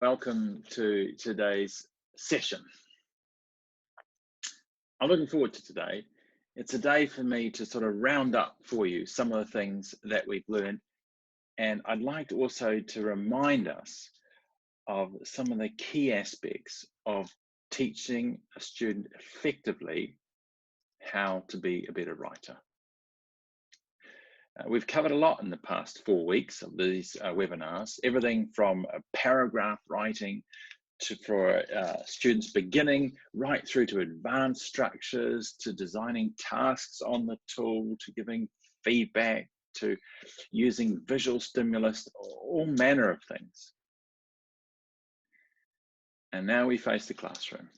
Welcome to today's session. I'm looking forward to today. It's a day for me to sort of round up for you some of the things that we've learned. And I'd like to also to remind us of some of the key aspects of teaching a student effectively how to be a better writer. We've covered a lot in the past 4 weeks of these webinars, everything from paragraph writing for students beginning right through to advanced structures, to designing tasks on the tool, to giving feedback, to using visual stimulus, all manner of things. And now we face the classroom.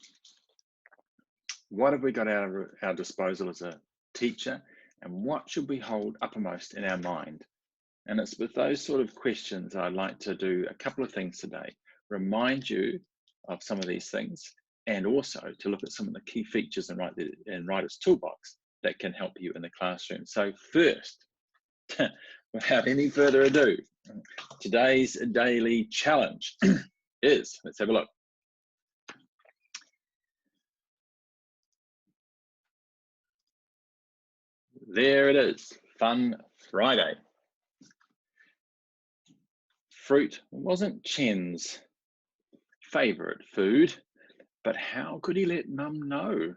What have we got at our disposal as a teacher, and what should we hold uppermost in our mind? And it's with those sort of questions I'd like to do a couple of things today. Remind you of some of these things, and also to look at some of the key features in Writer's Toolbox that can help you in the classroom. So first, without any further ado, today's daily challenge is, let's have a look. There it is, Fun Friday. Fruit wasn't Chen's favorite food, but how could he let Mum know?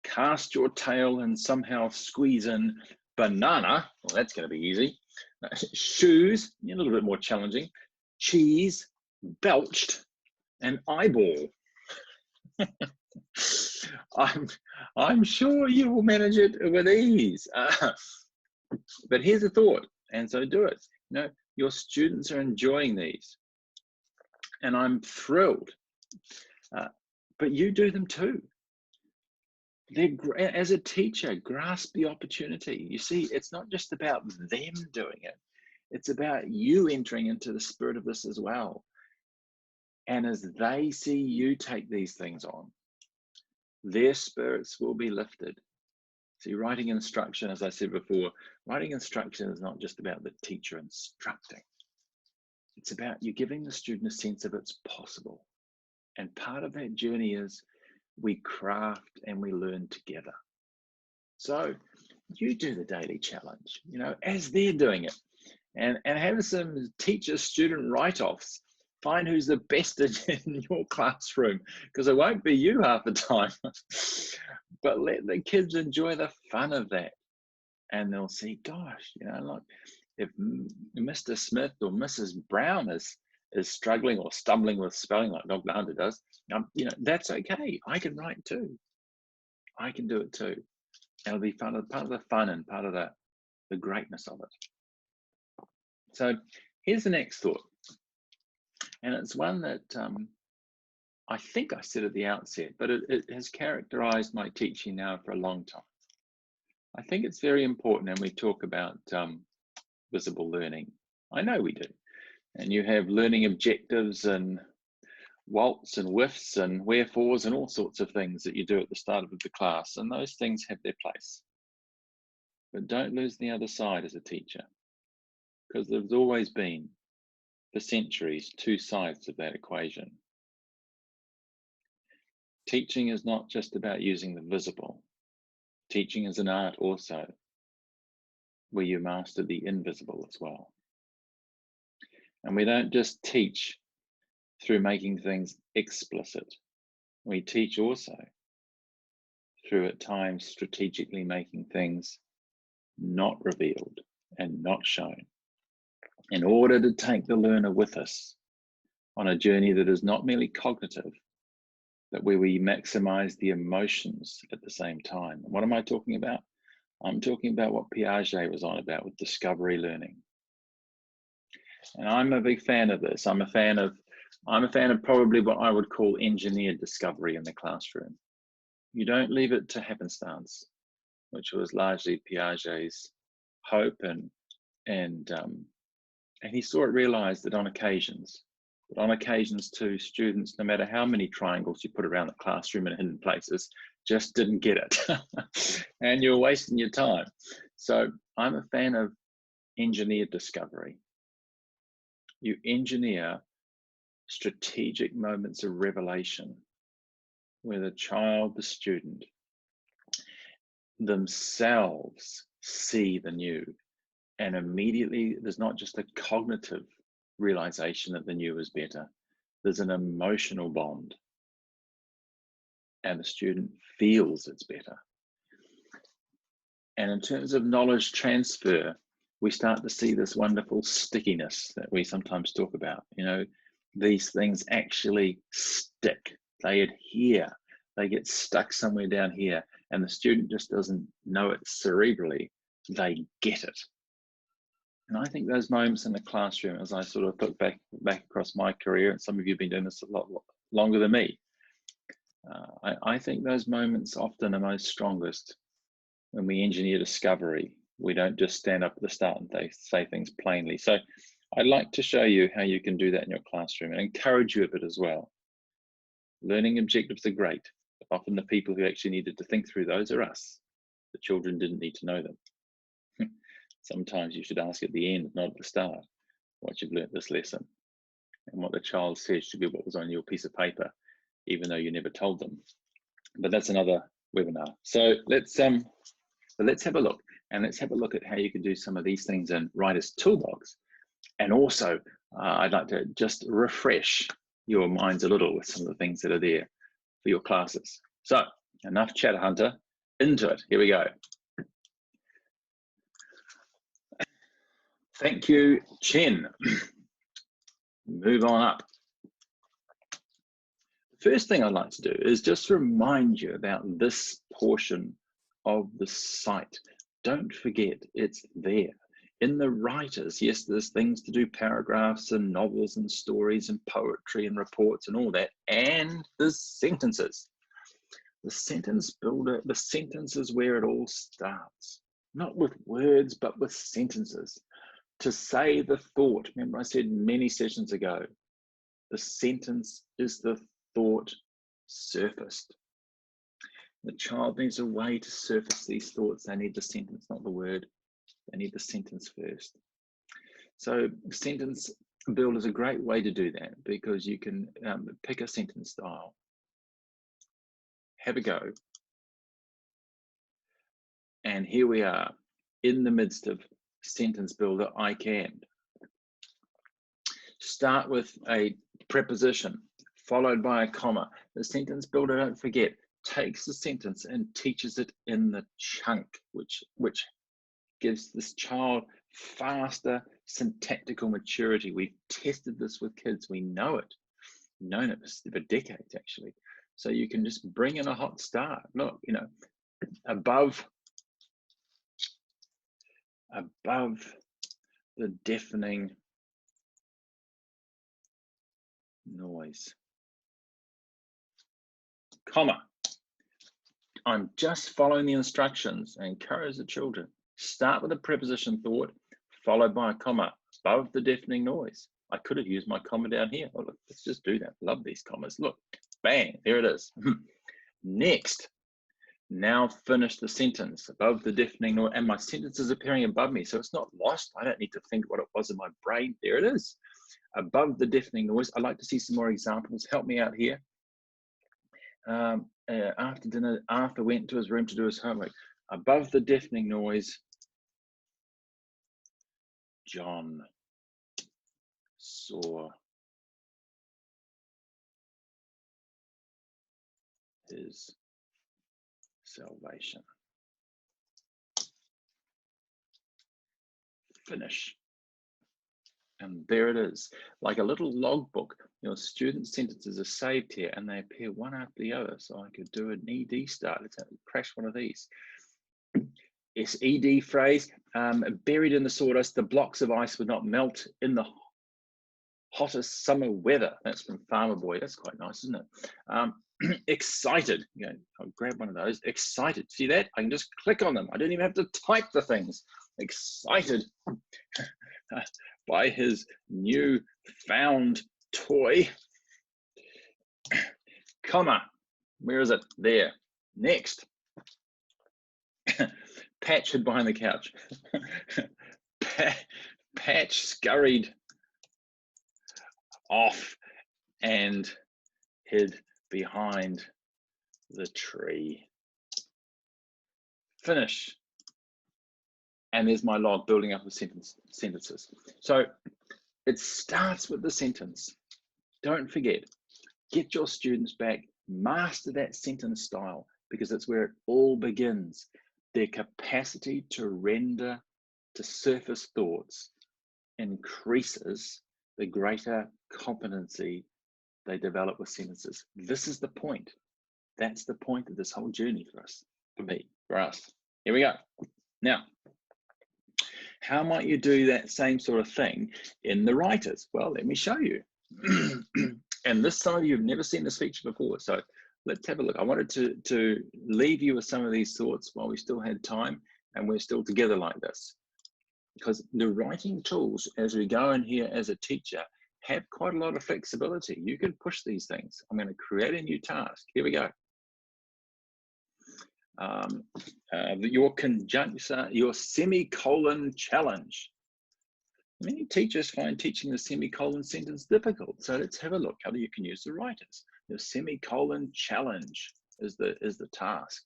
Cast your tail and somehow squeeze in banana. Well, that's going to be easy. Shoes, a little bit more challenging. Cheese, belched, and eyeball. I'm sure you will manage it with ease. But here's a thought, and so do it. Your students are enjoying these, and I'm thrilled. But you do them too. As a teacher, grasp the opportunity. You see, it's not just about them doing it. It's about you entering into the spirit of this as well. And as they see you take these things on, their spirits will be lifted. See, writing instruction, as I said before, writing instruction is not just about the teacher instructing. It's about you giving the student a sense of it's possible. And part of that journey is we craft and we learn together. So you do the daily challenge, as they're doing it, and have some teacher-student write-offs. Find who's the best in your classroom, because it won't be you half the time. But let the kids enjoy the fun of that, and they'll see, gosh, like if Mr. Smith or Mrs. Brown is struggling or stumbling with spelling like Dr. Hunter does, that's okay. I can write too. I can do it too. It'll be part of the fun and part of the greatness of it. So here's the next thought. And it's one that I think I said at the outset, but it has characterized my teaching now for a long time. I think it's very important, and we talk about visible learning. I know we do. And you have learning objectives and waltz and whiffs and wherefores and all sorts of things that you do at the start of the class, and those things have their place. But don't lose the other side as a teacher, because there's always been, for centuries, two sides of that equation. Teaching is not just about using the visible. Teaching is an art also, where you master the invisible as well. And we don't just teach through making things explicit. We teach also through at times strategically making things not revealed and not shown, in order to take the learner with us on a journey that is not merely cognitive, but where we maximize the emotions at the same time. And what am I talking about? I'm talking about what Piaget was on about with discovery learning. And I'm a big fan of this. I'm a fan of probably what I would call engineered discovery in the classroom. You don't leave it to happenstance, which was largely Piaget's hope, and he saw it realized that on occasions too, students, no matter how many triangles you put around the classroom in hidden places, just didn't get it. And you're wasting your time. So I'm a fan of engineered discovery. You engineer strategic moments of revelation where the child, the student, themselves see the new, and immediately there's not just a cognitive realization that the new is better, there's an emotional bond, and the student feels it's better. And in terms of knowledge transfer, we start to see this wonderful stickiness that we sometimes talk about. You know, these things actually stick, they adhere, they get stuck somewhere down here, and the student just doesn't know it cerebrally, they get it. And I think those moments in the classroom, as I sort of look back across my career, and some of you have been doing this a lot longer than me, I think those moments often are most strongest when we engineer discovery. We don't just stand up at the start and say things plainly. So I'd like to show you how you can do that in your classroom and encourage you a bit as well. Learning objectives are great. Often the people who actually needed to think through those are us. The children didn't need to know them. Sometimes you should ask at the end, not at the start, what you've learnt this lesson. And what the child says should be what was on your piece of paper, even though you never told them. But that's another webinar. So let's have a look, and let's have a look at how you can do some of these things in Writer's Toolbox. And also, I'd like to just refresh your minds a little with some of the things that are there for your classes. So enough chatter, Hunter, into it. Here we go. Thank you, Chen. Move on up. The first thing I'd like to do is just remind you about this portion of the site. Don't forget, it's there. In the writers, yes, there's things to do, paragraphs and novels and stories and poetry and reports and all that, and there's sentences. The sentence builder, the sentence is where it all starts. Not with words, but with sentences. To say the thought, remember I said many sessions ago, the sentence is the thought surfaced. The child needs a way to surface these thoughts. They need the sentence, not the word. They need the sentence first. So sentence build is a great way to do that, because you can pick a sentence style, have a go. And here we are in the midst of sentence builder. I can start with a preposition followed by a comma. The sentence builder, don't forget, takes the sentence and teaches it in the chunk, which gives this child faster syntactical maturity. We've tested this with kids. We know it. We've known it for decades, actually. So you can just bring in a hot start. Look, you know, above the deafening noise, comma. I'm just following the instructions and encourage the children. Start with a preposition thought, followed by a comma, above the deafening noise. I could have used my comma down here. Oh, look, let's just do that. Love these commas. Look, bang, there it is. Next, now finish the sentence, above the deafening noise, and my sentence is appearing above me, so it's not lost. I don't need to think what it was in my brain. There it is, above the deafening noise. I'd like to see some more examples. Help me out here. After dinner, Arthur went to his room to do his homework. Above the deafening noise, John saw his salvation. Finish. And there it is, like a little logbook. Your student sentences are saved here and they appear one after the other. So I could do an ED start. Let's crash one of these. SED phrase, buried in the sawdust, the blocks of ice would not melt in the hottest summer weather. That's from Farmer Boy. That's quite nice, isn't it? Excited. You know, I'll grab one of those. Excited. See that? I can just click on them. I don't even have to type the things. Excited by his new found toy. Comma. Where is it? There. Next. Patch hid behind the couch. Patch scurried off and hid behind the tree. Finish. And there's my log building up with sentences. So it starts with the sentence. Don't forget, get your students back, master that sentence style, because it's where it all begins. Their capacity to render to surface thoughts increases the greater competency they develop with sentences. This is the point. That's the point of this whole journey for us, for me, for us. Here we go. Now, how might you do that same sort of thing in the writers? Well, let me show you. And this, some of you have never seen this feature before, so let's have a look. I wanted to leave you with some of these thoughts while we still had time and we're still together like this. Because the writing tools, as we go in here as a teacher, have quite a lot of flexibility. You can push these things. I'm going to create a new task. Here we go. Your semicolon challenge. Many teachers find teaching the semicolon sentence difficult. So let's have a look how you can use the writers. The semicolon challenge is the task.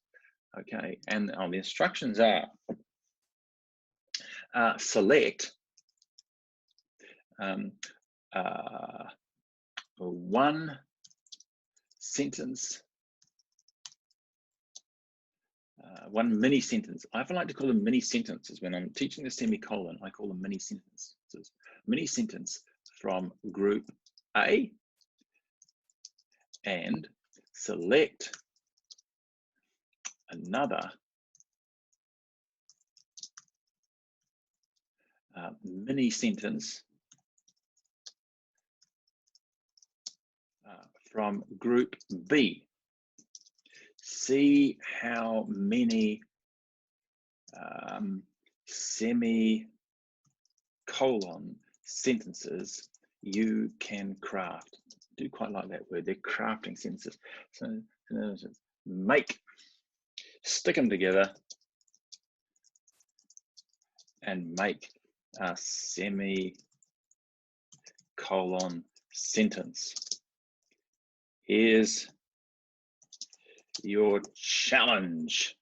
Okay, and the instructions are select one sentence, one mini sentence. I often like to call them mini sentences. When I'm teaching the semicolon, I call them mini sentences. Mini sentence from group A, and select another mini sentence from group B. See how many semicolon sentences you can craft. I do quite like that word. They're crafting sentences. So make, stick them together, and make a semicolon sentence. Here's your challenge.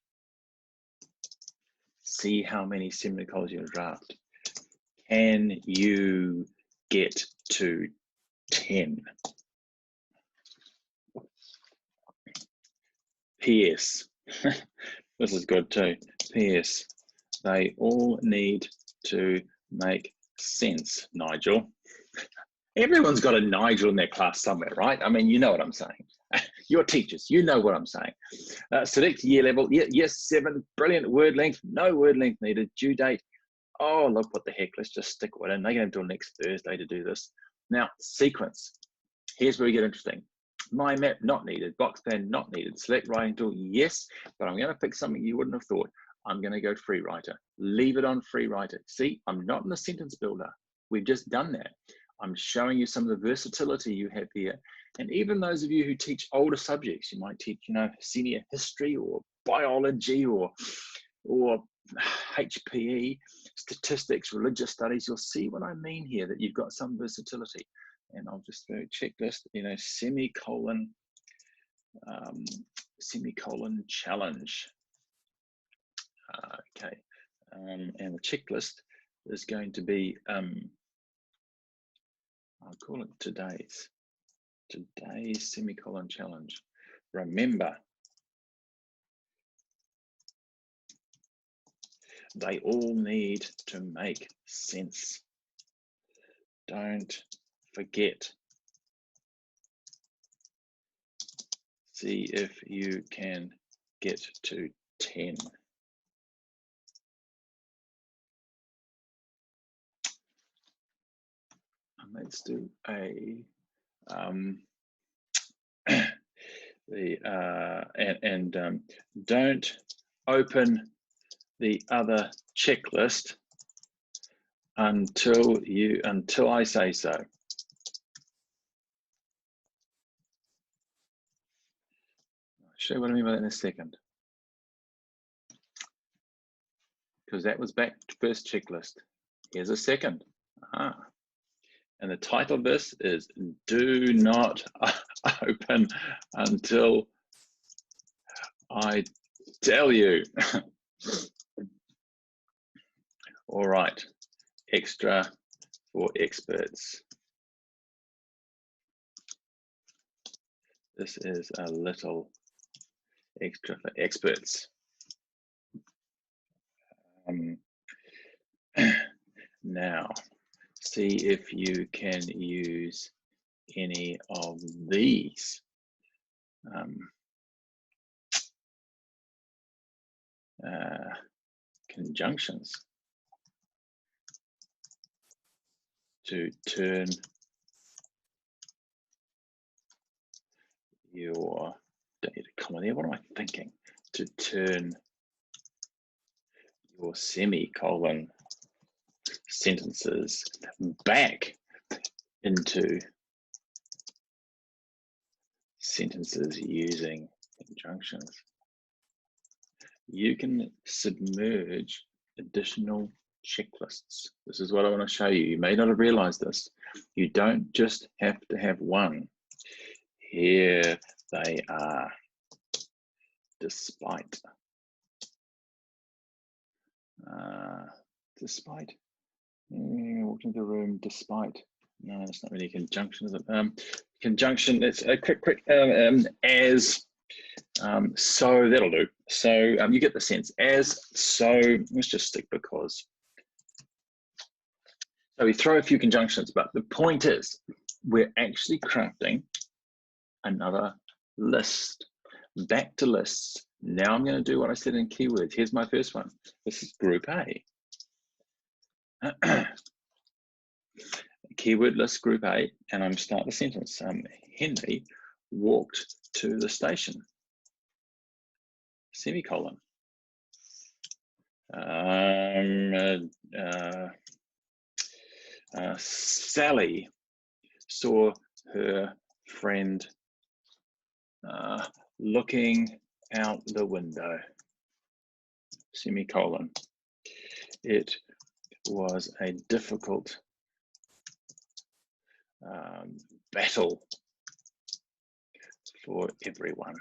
See how many semicolons you draft. Can you get to 10? P.S. This is good too. P.S. They all need to make sense, Nigel. Everyone's got a Nigel in their class somewhere, right? I mean, you know what I'm saying. You're teachers, you know what I'm saying. Select year level, yes, 7, brilliant. Word length, no word length needed. Due date, oh, look, what the heck, let's just stick with it. And they're going to do next Thursday to do this. Now, sequence. Here's where we get interesting. Mind map, not needed. Box plan, not needed. Select writing tool, yes, but I'm going to pick something you wouldn't have thought. I'm going to go free writer. Leave it on free writer. See, I'm not in the sentence builder. We've just done that. I'm showing you some of the versatility you have here. And even those of you who teach older subjects, you might teach, senior history or biology or HPE, statistics, religious studies, you'll see what I mean here, that you've got some versatility. And I'll just go checklist, semicolon challenge. Okay, and the checklist is going to be, I'll call it today's semicolon challenge. Remember, they all need to make sense. Don't forget. See if you can get to 10. Let's do a don't open the other checklist until I say so. I'll show you what I mean by that in a second. Because that was back to first checklist. Here's a second. And the title of this is Do Not Open Until I Tell You. All right, extra for experts. This is a little extra for experts. Now, see if you can use any of these. Conjunctions to turn your comma there. What am I thinking? To turn your semicolon sentences back into sentences using conjunctions. You can submerge additional checklists. This is what I want to show you. You may not have realized this. You don't just have to have one. Here they are. Despite. Despite. Walked into the room despite. No, it's not really a conjunction, is it? Conjunction, it's a quick, as, so, that'll do. So you get the sense. As, so, let's just stick because. So we throw a few conjunctions, but the point is we're actually crafting another list. Back to lists. Now I'm going to do what I said in keywords. Here's my first one. This is group A. Keyword list group A, and I'm start the sentence. Henry walked to the station. Semicolon. Sally saw her friend looking out the window. Semicolon. It was a difficult battle for everyone.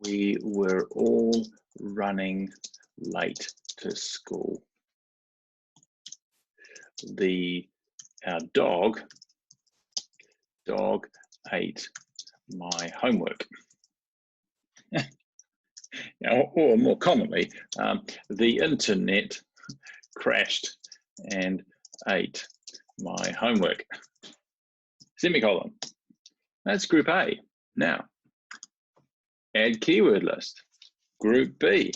We were all running late to school. Our dog ate my homework. Or more commonly, the internet crashed and ate my homework. Semicolon. That's group A. Now, add keyword list. Group B.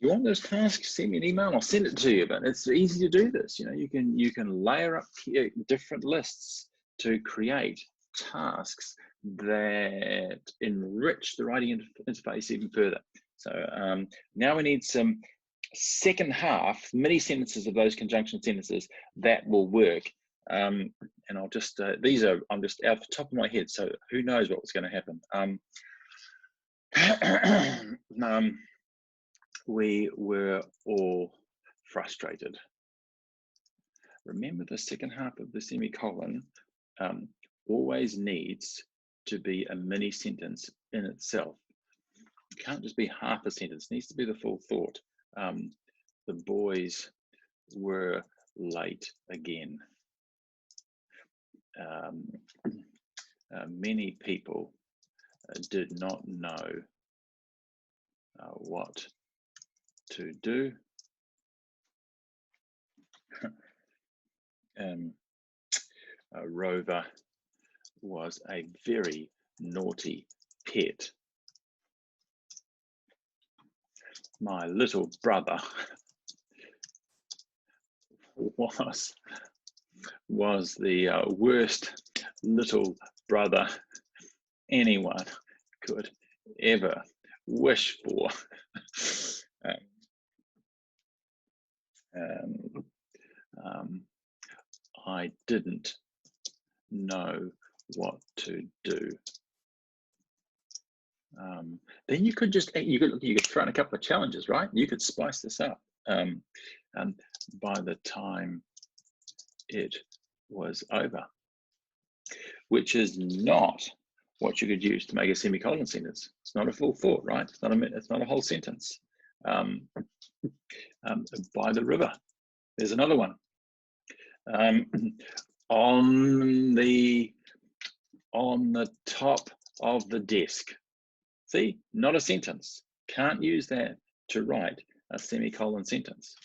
You want those tasks, send me an email, I'll send it to you, but it's easy to do this. You know, you can layer up different lists to create tasks that enrich the writing interface even further. So now we need some second half mini sentences of those conjunction sentences that will work. And I'll just, I'm just out the top of my head, so who knows what was going to happen. We were all frustrated. Remember, the second half of the semicolon always needs to be a mini sentence in itself. It can't just be half a sentence, it needs to be the full thought. The boys were late again. Many people did not know what to do. Rover was a very naughty pet. My little brother was the worst little brother anyone could ever wish for. I didn't know what to do. Then you could throw in a couple of challenges, right? You could spice this up. and by the time it was over, which is not what you could use to make a semicolon sentence. It's not a full thought, right? It's not a whole sentence. By the river. There's another one. On the top of the desk. See, not a sentence. Can't use that to write a semicolon sentence.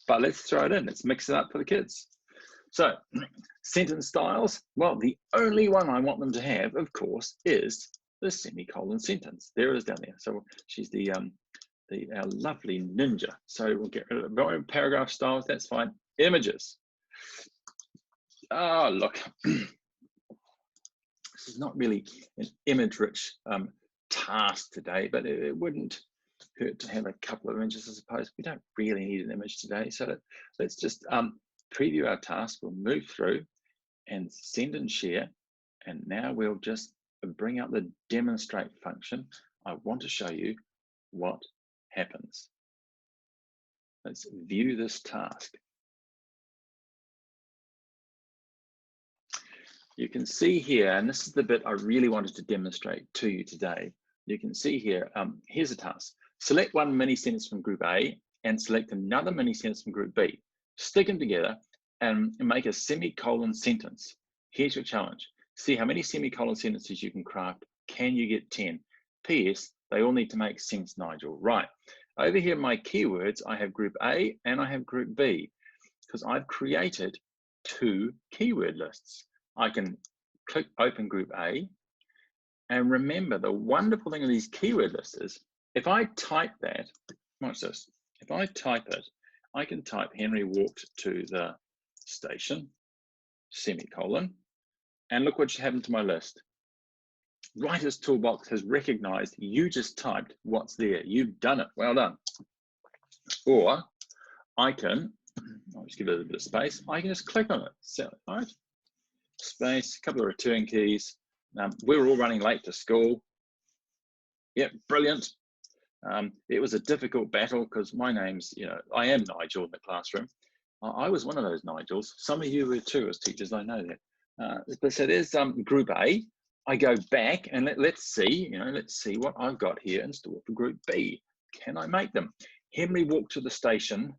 But let's throw it in. Let's mix it up for the kids. So, sentence styles. Well, the only one I want them to have, of course, is the semicolon sentence. There it is down there. So she's our lovely ninja. So we'll get rid of paragraph styles. That's fine. Images. Oh, look. This is not really an image-rich task today, but it wouldn't hurt to have a couple of images, I suppose. We don't really need an image today, so let's just preview our task. We'll move through and send and share, and now we'll just bring up the demonstrate function. I want to show you what happens. Let's view this task. You can see here, and this is the bit I really wanted to demonstrate to you today. You can see here, here's a task. Select one mini sentence from group A and select another mini sentence from group B. Stick them together and make a semicolon sentence. Here's your challenge. See how many semicolon sentences you can craft. Can you get 10? P.S. They all need to make sense, Nigel. Right. Over here, my keywords, I have group A and I have group B because I've created 2 keyword lists. I can click open group A, and remember the wonderful thing of these keyword lists is if I type that, watch this, if I type it, I can type Henry walked to the station, semicolon, and look what happened to my list. Writer's Toolbox has recognized you just typed what's there. You've done it, well done. Or I can, I'll just give it a bit of space, I can just click on it, so, right? Space, a couple of return keys. We're all running late to school. Yep, brilliant. It was a difficult battle because my name's, I am Nigel in the classroom. I was one of those Nigels. Some of you were too as teachers, I know that. So there's group A. I go back and let's see, let's see what I've got here in store for group B. Can I make them? Henry walked to the station.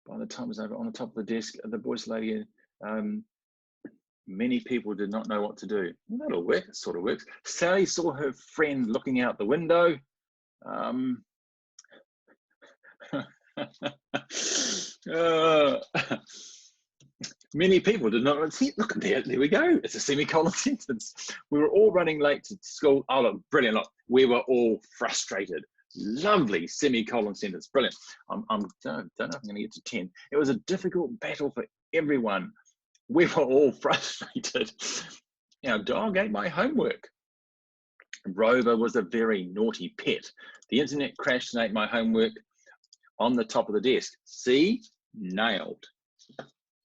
By the time it was over, on the top of the desk, the voice lady, many people did not know what to do. Well, that'll work, it sort of works. Sally saw her friend looking out the window. Many people did not see it. Look, there we go. It's a semicolon sentence. We were all running late to school. Oh, look, brilliant. Look, we were all frustrated. Lovely semicolon sentence, brilliant. I don't know if I'm going to get to 10. It was a difficult battle for everyone. We were all frustrated. Our dog ate my homework. Rover was a very naughty pet. The internet crashed and ate my homework on the top of the desk. See? Nailed.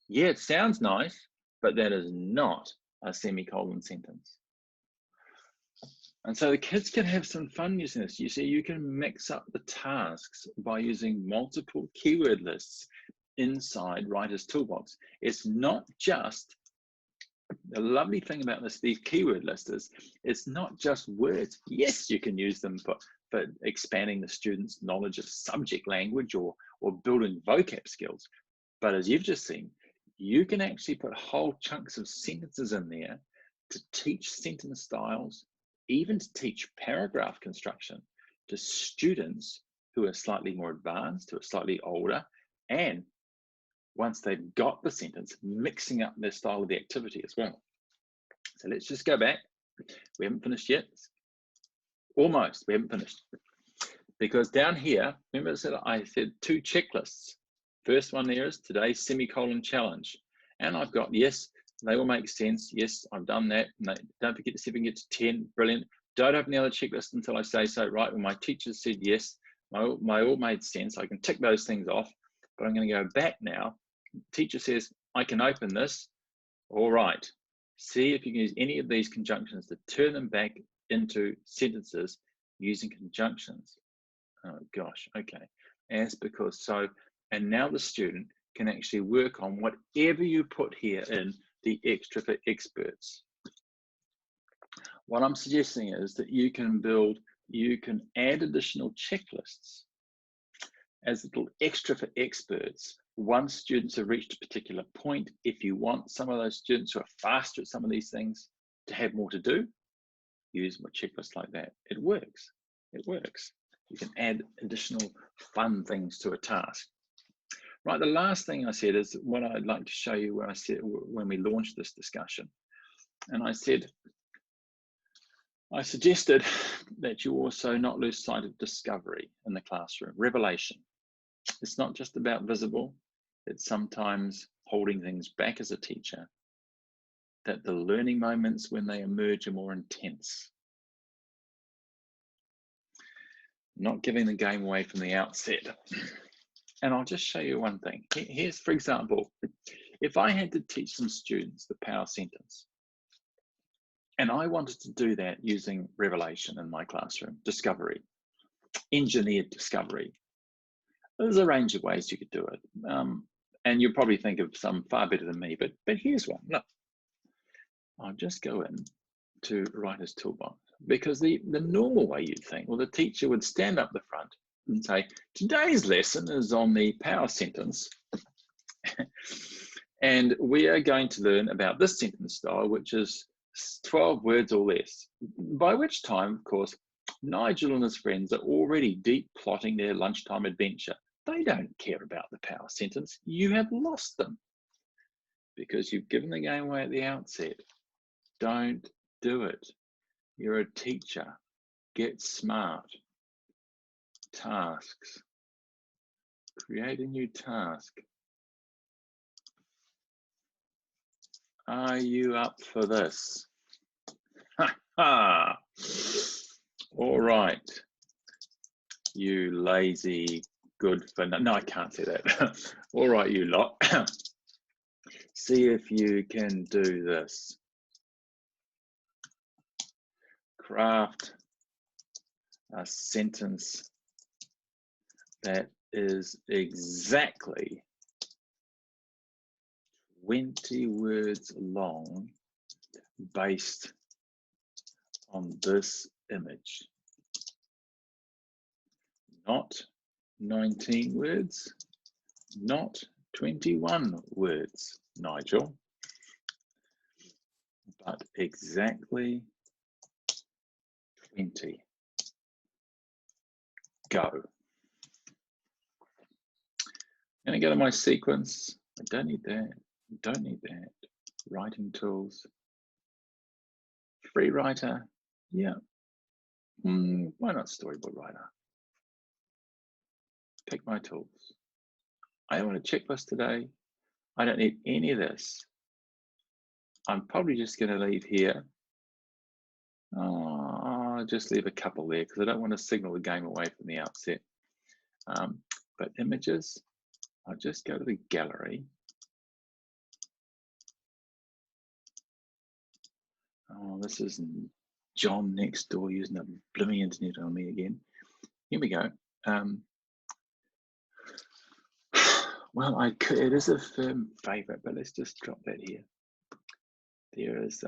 Yeah, it sounds nice, but that is not a semicolon sentence. And so the kids can have some fun using this. You see, you can mix up the tasks by using multiple keyword lists inside Writer's Toolbox. It's not just, the lovely thing about these keyword lists is, it's not just words. Yes, you can use them for expanding the student's knowledge of subject language or building vocab skills. But as you've just seen, you can actually put whole chunks of sentences in there to teach sentence styles, even to teach paragraph construction to students who are slightly more advanced, who are slightly older, and once they've got the sentence, mixing up their style of the activity as well. So let's just go back. We haven't finished yet. Almost, we haven't finished. Because down here, remember I said 2 checklists. First one there is today's semicolon challenge. And I've got, yes, they all make sense. Yes, I've done that. No, don't forget to see if we can get to 10. Brilliant. Don't open the other checklist until I say so. Right, when my teacher said yes, my all made sense. I can tick those things off, but I'm going to go back now. Teacher says, I can open this. All right. See if you can use any of these conjunctions to turn them back into sentences using conjunctions. Oh gosh, okay. As because so, and now the student can actually work on whatever you put here in the extra for experts. What I'm suggesting is that you can add additional checklists as little extra for experts once students have reached a particular point. If you want some of those students who are faster at some of these things to have more to do, use more checklists like that. It works. It works. You can add additional fun things to a task. Right, the last thing I said is what I'd like to show you where I said when we launched this discussion. And I suggested that you also not lose sight of discovery in the classroom, revelation. It's not just about visible, it's sometimes holding things back as a teacher, that the learning moments when they emerge are more intense. Not giving the game away from the outset. And I'll just show you one thing. Here's, for example, if I had to teach some students the power sentence, and I wanted to do that using revelation in my classroom, discovery, engineered discovery, there's a range of ways you could do it. And you'll probably think of some far better than me, but here's one. Look, I'll just go in to Writer's Toolbox, because the normal way you'd think, well, the teacher would stand up the front and say, today's lesson is on the power sentence. And we are going to learn about this sentence style, which is 12 words or less. By which time, of course, Nigel and his friends are already deep plotting their lunchtime adventure. They don't care about the power sentence. You have lost them because you've given the game away at the outset. Don't do it. You're a teacher. Get smart. Tasks. Create a new task. Are you up for this? Ha ha! All right. You lazy, good for no, I can't say that. All right, you lot. See if you can do this. Craft a sentence that is exactly 20 words long based on this image. Not 19 words, not 21 words, Nigel, but exactly 20. Go. I'm going to go to my sequence. I don't need that. Don't need that. Writing tools. Free writer. Yeah. Why not storyboard writer? Pick my tools. I don't want a checklist today. I don't need any of this. I'm probably just going to leave here. I'll just leave a couple there because I don't want to signal the game away from the outset. But images, I'll just go to the gallery. Oh, this is John next door using the blooming internet on me again. Here we go. Well, it is a firm favorite, but let's just drop that here. There is,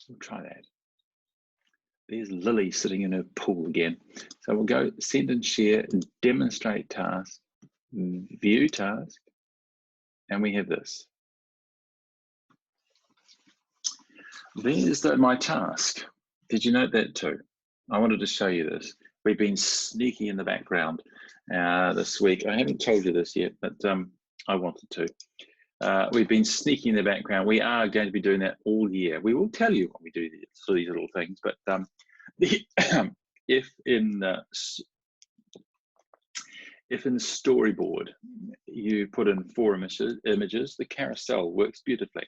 we'll try that. There's Lily sitting in her pool again. So we'll go send and share, demonstrate task, view task, and we have this. There's my task. Did you note that too? I wanted to show you this. We've been sneaky in the background this week. I haven't told you this yet, but I wanted to. We've been sneaky in the background. We are going to be doing that all year. We will tell you when we do these little things, but if in the storyboard you put in 4 images, the carousel works beautifully.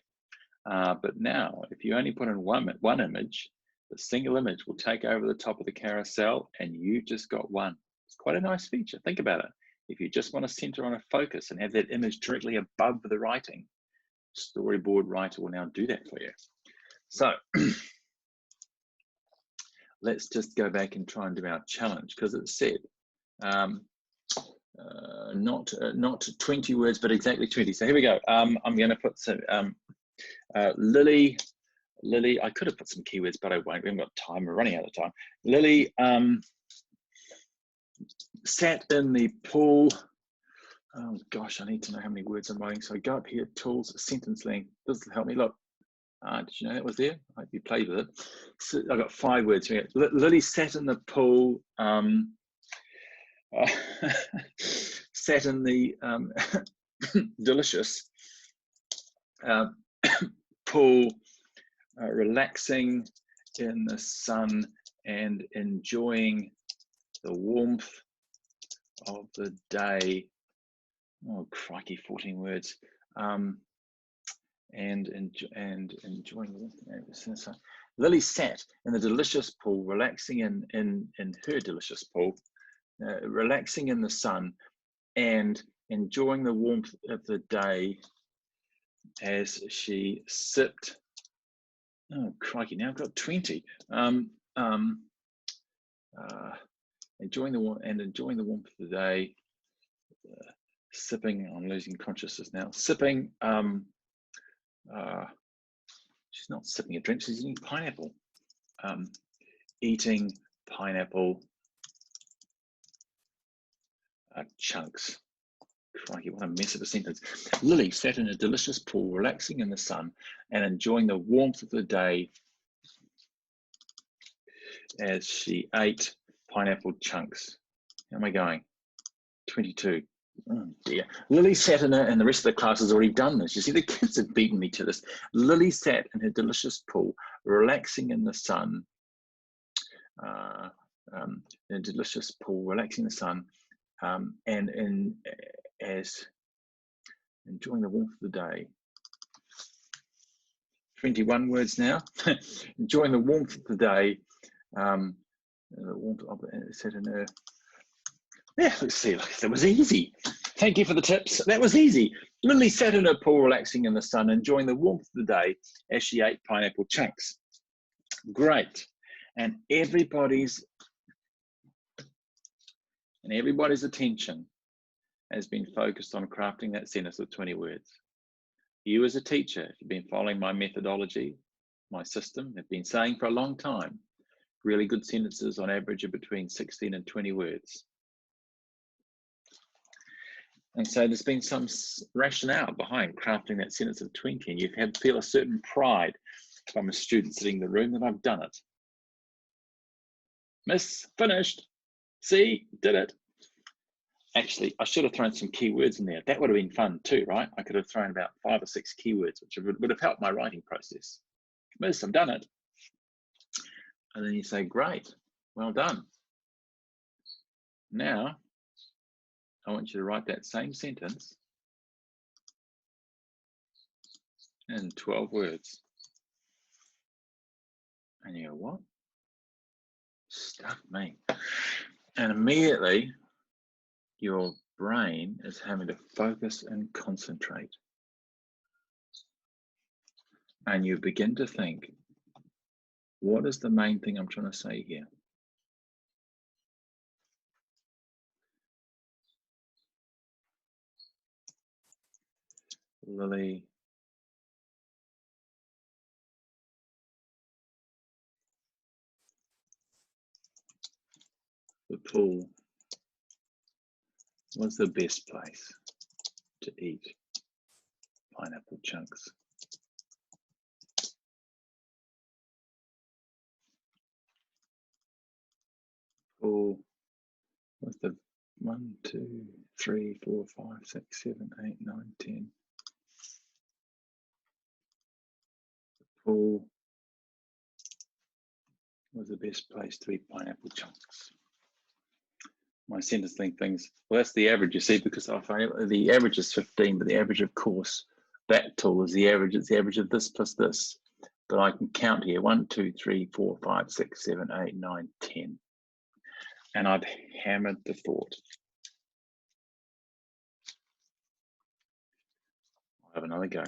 But now, if you only put in one image, the single image will take over the top of the carousel and you just got one. It's quite a nice feature. Think about it. If you just want to center on a focus and have that image directly above the writing, Storyboard Writer will now do that for you. So let's just go back and try and do our challenge, because it said not 20 words, but exactly 20. So here we go. I'm going to put some Lily. I could have put some keywords, but I won't. We haven't got time. We're running out of time. Lily sat in the pool. Oh gosh, I need to know how many words I'm writing. So I go up here, tools, sentence length. This will help me. Look, did you know that was there? I hope you played with it. So I got 5 words here. Lily sat in the pool. Sat in the delicious pool, relaxing in the sun and enjoying the warmth of the day. Oh crikey, 14 words. And enjoying the warmth. Lily sat in the delicious pool, relaxing in her delicious pool, relaxing in the sun and enjoying the warmth of the day as she sipped. Oh crikey! Now I've got 20. Enjoying the warmth of the day. Sipping. I'm losing consciousness now. Sipping. She's not sipping a drink. She's eating pineapple. Eating pineapple chunks. Crikey, what a mess of a sentence. Lily sat in a delicious pool, relaxing in the sun and enjoying the warmth of the day as she ate pineapple chunks. How am I going? 22. Oh dear. Lily sat in it, and the rest of the class has already done this. You see, the kids have beaten me to this. Lily sat in her delicious pool, relaxing in the sun, in a delicious pool, relaxing in the sun, as enjoying the warmth of the day. 21 words now. Enjoying the warmth of the day. The warmth of it set in her. Yeah, let's see. Look, that was easy. Thank you for the tips. That was easy. Lily sat in her pool, relaxing in the sun, enjoying the warmth of the day as she ate pineapple chunks. Great. And everybody's attention has been focused on crafting that sentence of 20 words. You as a teacher, if you've been following my methodology, my system, have been saying for a long time, really good sentences on average are between 16 and 20 words. And so there's been some rationale behind crafting that sentence of 20, and you've had to feel a certain pride from a student sitting in the room that I've done it. Miss, finished. See, did it. Actually, I should have thrown some keywords in there. That would have been fun too, right? I could have thrown about 5 or 6 keywords, which would have helped my writing process. Miss, I've done it. And then you say, great, well done. Now, I want you to write that same sentence in 12 words. And you go, what? Stuff me. And immediately, your brain is having to focus and concentrate. And you begin to think, what is the main thing I'm trying to say here? Lily the pool was the best place to eat pineapple chunks. Pool was the 1, 2, 3, 4, 5, 6, 7, 8, 9, 10. The pool was the best place to eat pineapple chunks. My sentence length things, well, that's the average, you see, because the average is 15, but the average, of course, that tool is the average. It's the average of this plus this. But I can count here 1, 2, 3, 4, 5, 6, 7, 8, 9, 10. And I've hammered the thought. I'll have another go.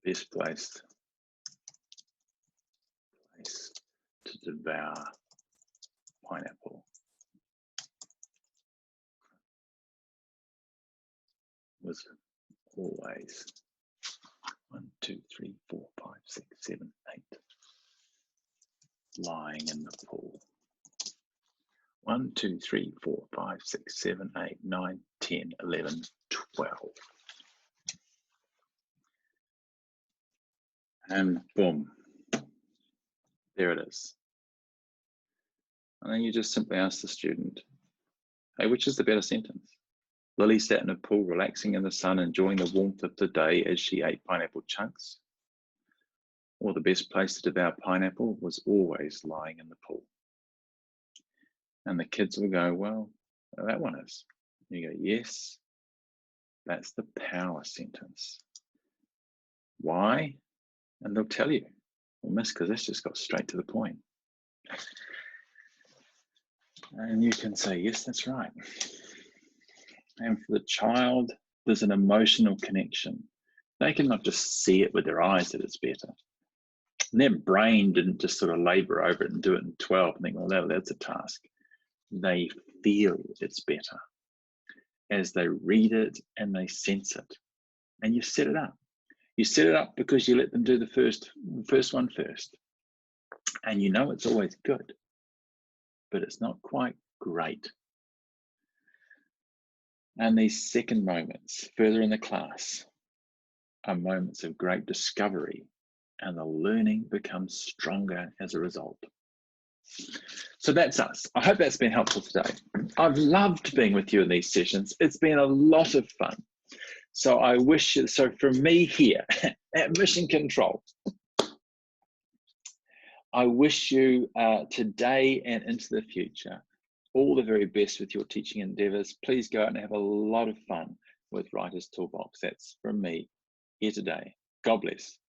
Best place to devour pineapple was always 1, 2, 3, 4, 5, 6, 7, 8 lying in the pool. 1, 2, 3, 4, 5, 6, 7, 8, 9, 10, 11, 12. And boom, there it is. And then you just simply ask the student, hey, which is the better sentence? Lily sat in a pool, relaxing in the sun, enjoying the warmth of the day as she ate pineapple chunks. Or the best place to devour pineapple was always lying in the pool. And the kids will go, well, that one is. And you go, yes, that's the power sentence. Why? And they'll tell you, well, miss, because this just got straight to the point. And you can say, yes, that's right. And for the child, there's an emotional connection. They can not just see it with their eyes that it's better. And their brain didn't just sort of labor over it and do it in 12 and think, well, that's a task. They feel it's better as they read it and they sense it. And you set it up. You set it up because you let them do the first one first. And you know it's always good, but it's not quite great. And these second moments further in the class are moments of great discovery, and the learning becomes stronger as a result. So that's us. I hope that's been helpful today. I've loved being with you in these sessions. It's been a lot of fun. So I wish you, so from me here at Mission Control, I wish you today and into the future all the very best with your teaching endeavors. Please go out and have a lot of fun with Writer's Toolbox. That's from me here today. God bless.